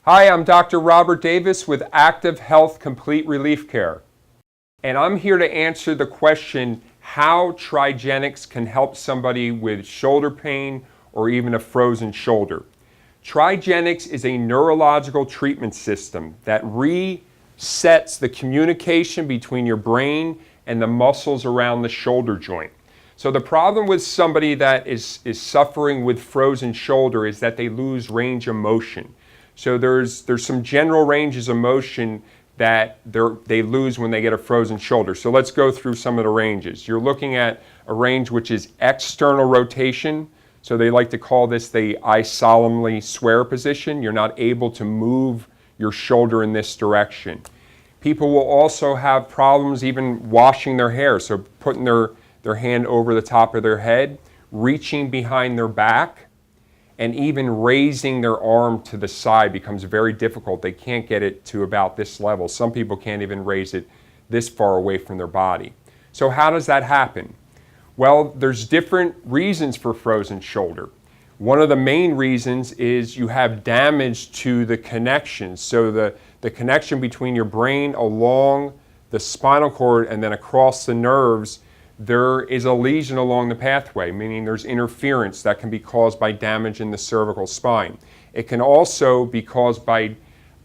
Hi, I'm Dr. Robert Davis with Active Health Complete Relief Care, and I'm here to answer the question how Trigenics can help somebody with shoulder pain or even a frozen shoulder. Trigenics is a neurological treatment system that resets the communication between your brain and the muscles around the shoulder joint. So the problem with somebody that is suffering with frozen shoulder is that they lose range of motion. So there's some general ranges of motion that they lose when they get a frozen shoulder. So let's go through some of the ranges. You're looking at a range which is external rotation. So they like to call this the I solemnly swear position. You're not able to move your shoulder in this direction. People will also have problems even washing their hair. So putting their hand over the top of their head, reaching behind their back, and even raising their arm to the side becomes very difficult. They can't get it to about this level. Some people can't even raise it this far away from their body. So how does that happen? Well, there's different reasons for frozen shoulder. One of the main reasons is you have damage to the connection. So the connection between your brain along the spinal cord and then across the nerves, there is a lesion along the pathway, meaning there's interference that can be caused by damage in the cervical spine. It can also be caused by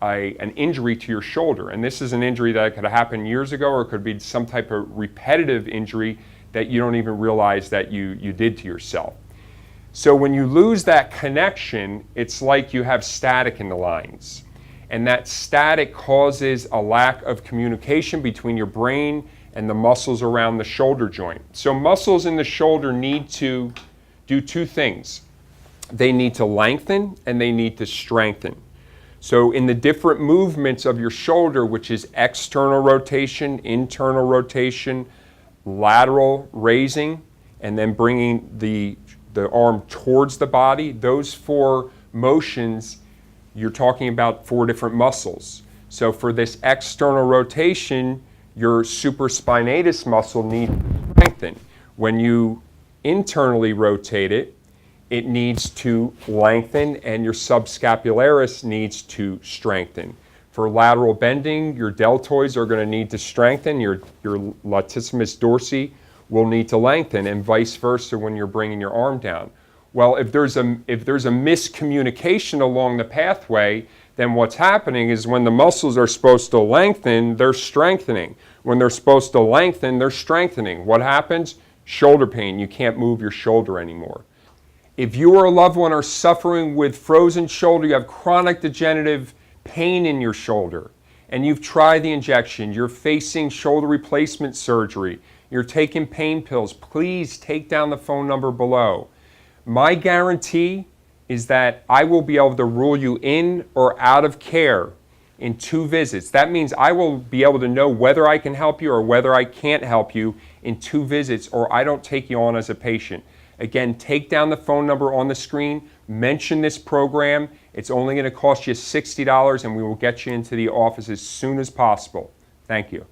an injury to your shoulder, and this is an injury that could have happened years ago, or it could be some type of repetitive injury that you don't even realize that you did to yourself. So when you lose that connection, it's like you have static in the lines, and that static causes a lack of communication between your brain and the muscles around the shoulder joint. So muscles in the shoulder need to do two things. They need to lengthen and they need to strengthen. So in the different movements of your shoulder, which is external rotation, internal rotation, lateral raising, and then bringing the arm towards the body, those four motions, you're talking about four different muscles. So for this external rotation, your supraspinatus muscle needs to strengthen. When you internally rotate it, it needs to lengthen, and your subscapularis needs to strengthen. For lateral bending, your deltoids are going to need to strengthen, your latissimus dorsi will need to lengthen, and vice versa when you're bringing your arm down. Well, if there's a miscommunication along the pathway, then what's happening is when the muscles are supposed to lengthen, they're strengthening. When they're supposed to lengthen, they're strengthening. What happens? Shoulder pain. You can't move your shoulder anymore. If you or a loved one are suffering with frozen shoulder, you have chronic degenerative pain in your shoulder, and you've tried the injection, you're facing shoulder replacement surgery, you're taking pain pills, please take down the phone number below. My guarantee is that I will be able to rule you in or out of care in 2 visits. That means I will be able to know whether I can help you or whether I can't help you in 2 visits, or I don't take you on as a patient. Again, take down the phone number on the screen, mention this program. It's only going to cost you $60, and we will get you into the office as soon as possible. Thank you.